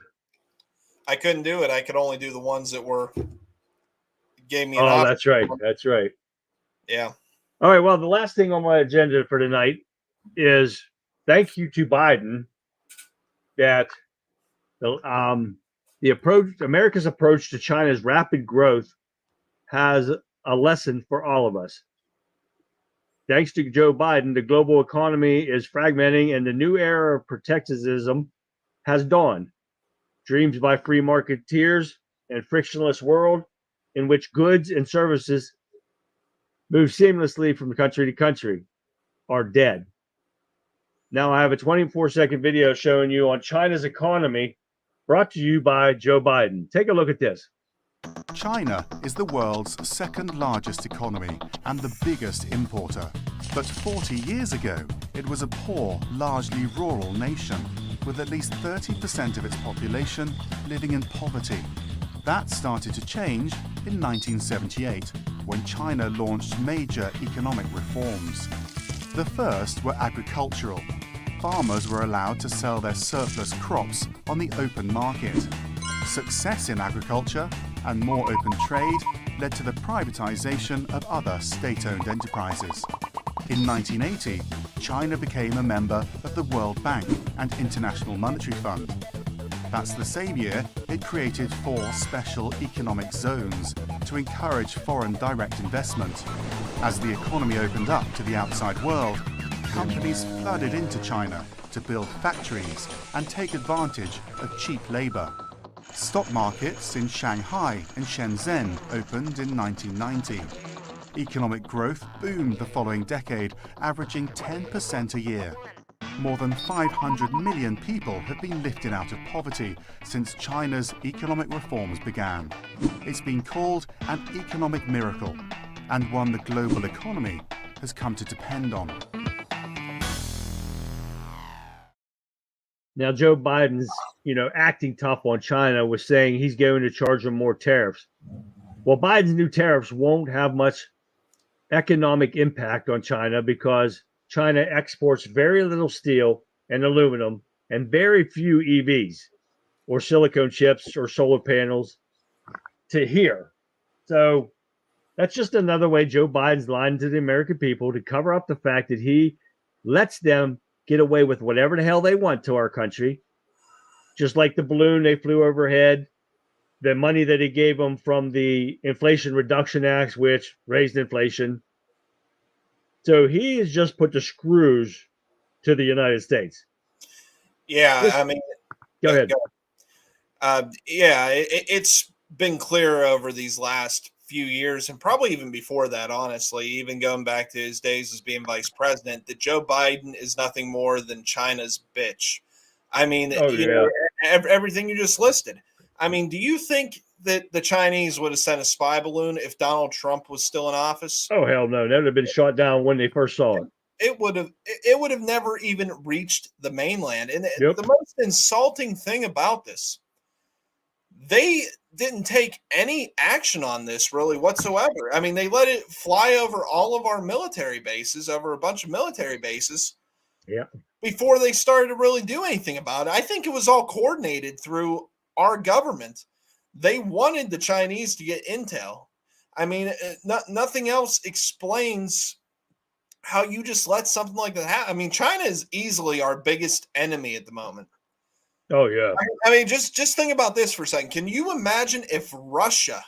I couldn't do it. I could only do the ones that gave me an option. That's right. That's right. Yeah. All right. Well, the last thing on my agenda for tonight is thank you to Biden that America's approach to China's rapid growth has a lesson for all of us. thanks to Joe Biden, the global economy is fragmenting and the new era of protectionism has dawned. Dreams by free marketeers and frictionless world in which goods and services move seamlessly from country to country are dead. Now I have a 24-second video showing you on China's economy, brought to you by Joe Biden. Take a look at this. China is the world's second largest economy and the biggest importer. But 40 years ago, it was a poor, largely rural nation, with at least 30% of its population living in poverty. That started to change in 1978, when China launched major economic reforms. The first were agricultural. Farmers were allowed to sell their surplus crops on the open market. Success in agriculture and more open trade led to the privatization of other state-owned enterprises. In 1980, China became a member of the World Bank and International Monetary Fund. That's the same year it created 4 special economic zones to encourage foreign direct investment. As the economy opened up to the outside world, companies flooded into China to build factories and take advantage of cheap labor. Stock markets in Shanghai and Shenzhen opened in 1990. Economic growth boomed the following decade, averaging 10% a year. More than 500 million people have been lifted out of poverty since China's economic reforms began. It's been called an economic miracle, and one the global economy has come to depend on. Now, Joe Biden's, acting tough on China, was saying he's going to charge them more tariffs. Well, Biden's new tariffs won't have much economic impact on China because China exports very little steel and aluminum and very few EVs or silicone chips or solar panels to here. So that's just another way Joe Biden's lying to the American people to cover up the fact that he lets them get away with whatever the hell they want to our country. Just like the balloon they flew overhead, the money that he gave them from the Inflation Reduction Act, which raised inflation. So he has just put the screws to the United States. Yeah, Go ahead. It's been clear over these last few years, and probably even before that, honestly, even going back to his days as being vice president, that Joe Biden is nothing more than China's bitch. Everything you just listed. Do you think that the Chinese would have sent a spy balloon if Donald Trump was still in office? Oh, hell no. That would have been shot down when they first saw it. It would have never even reached the mainland. And the most insulting thing about this, they didn't take any action on this really whatsoever. They let it fly over all of our military bases, over a bunch of military bases. Yeah. Before they started to really do anything about it. I think it was all coordinated through our government. They wanted the Chinese to get intel. Nothing else explains how you just let something like that happen. China is easily our biggest enemy at the moment. Oh, yeah. Just think about this for a second. Can you imagine if Russia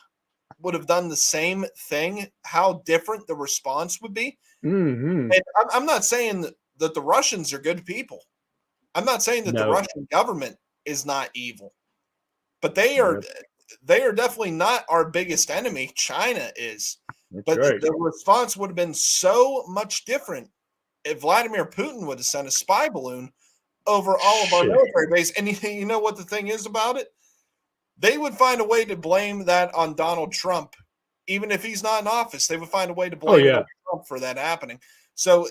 would have done the same thing, how different the response would be? Mm-hmm. And I'm not saying that the Russians are good people. I'm not saying that the Russian government is not evil. But they are definitely not our biggest enemy. China is. That's right. The response would have been so much different if Vladimir Putin would have sent a spy balloon over all of our military base. And you know what the thing is about it? They would find a way to blame that on Donald Trump. Even if he's not in office, they would find a way to blame Donald Trump for that happening. So,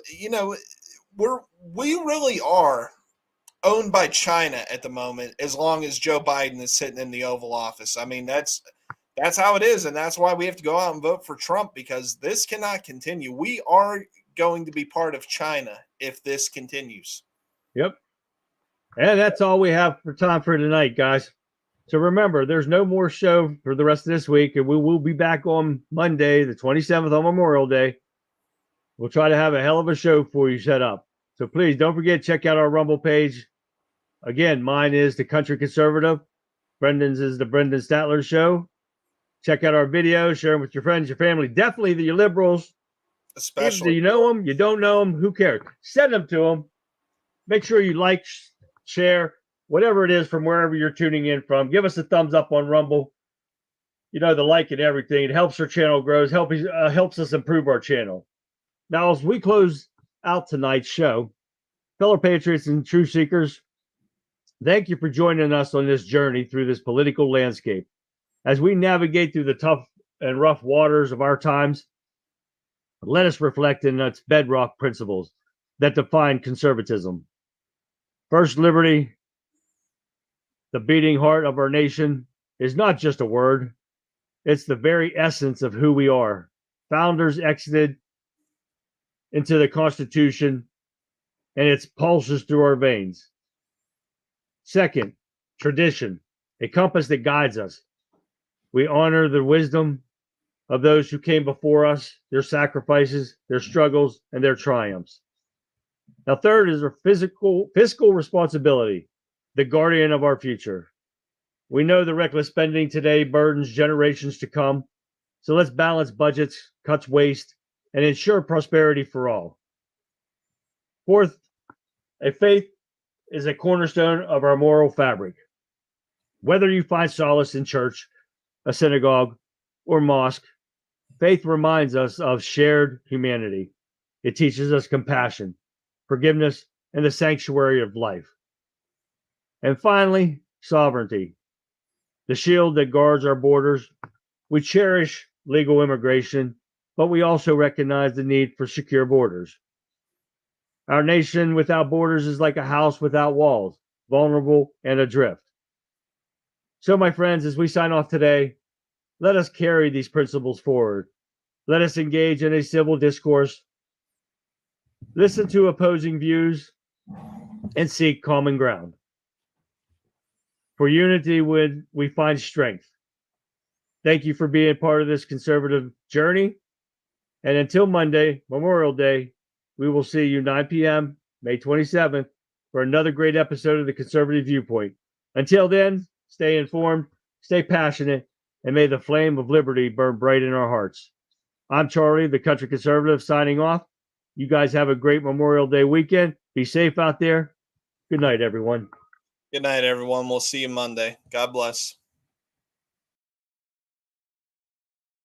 we really are owned by China at the moment, as long as Joe Biden is sitting in the Oval Office. That's how it is, and that's why we have to go out and vote for Trump, because this cannot continue. We are going to be part of China if this continues. Yep. And that's all we have for time for tonight, guys. So remember, there's no more show for the rest of this week, and we will be back on Monday, the 27th, on Memorial Day. We'll try to have a hell of a show for you set up. So please don't forget, check out our Rumble page. Again, mine is The Country Conservative. Brendan's is The Brendan Statler Show. Check out our videos, share them with your friends, your family, definitely your liberals. Especially, you know them, you don't know them, who cares? Send them to them. Make sure you like, share, whatever it is from wherever you're tuning in from. Give us a thumbs up on Rumble. You know, the like and everything. It helps our channel grow. Helps us improve our channel. Now, as we close out tonight's show, fellow patriots and truth seekers, thank you for joining us on this journey through this political landscape. As we navigate through the tough and rough waters of our times, let us reflect in its bedrock principles that define conservatism. First, liberty, the beating heart of our nation, is not just a word. It's the very essence of who we are. Founders exited into the Constitution, and its pulses through our veins. Second, tradition, a compass that guides us. We honor the wisdom of those who came before us, their sacrifices, their struggles, and their triumphs. Now, third is our fiscal responsibility, the guardian of our future. We know the reckless spending today burdens generations to come, so let's balance budgets, cut waste, and ensure prosperity for all. Fourth, a faith is a cornerstone of our moral fabric. Whether you find solace in church, a synagogue, or mosque, faith reminds us of shared humanity. It teaches us compassion, forgiveness, and the sanctuary of life. And finally, sovereignty, the shield that guards our borders. We cherish legal immigration, but we also recognize the need for secure borders. Our nation without borders is like a house without walls, vulnerable and adrift. So, my friends, as we sign off today, let us carry these principles forward. Let us engage in a civil discourse, listen to opposing views, and seek common ground. For unity, we find strength. Thank you for being part of this conservative journey. And until Monday, Memorial Day, we will see you 9 p.m., May 27th, for another great episode of the Conservative Viewpoint. Until then, stay informed, stay passionate, and may the flame of liberty burn bright in our hearts. I'm Charlie, the Country Conservative, signing off. You guys have a great Memorial Day weekend. Be safe out there. Good night, everyone. good night, everyone. We'll see you Monday. God bless.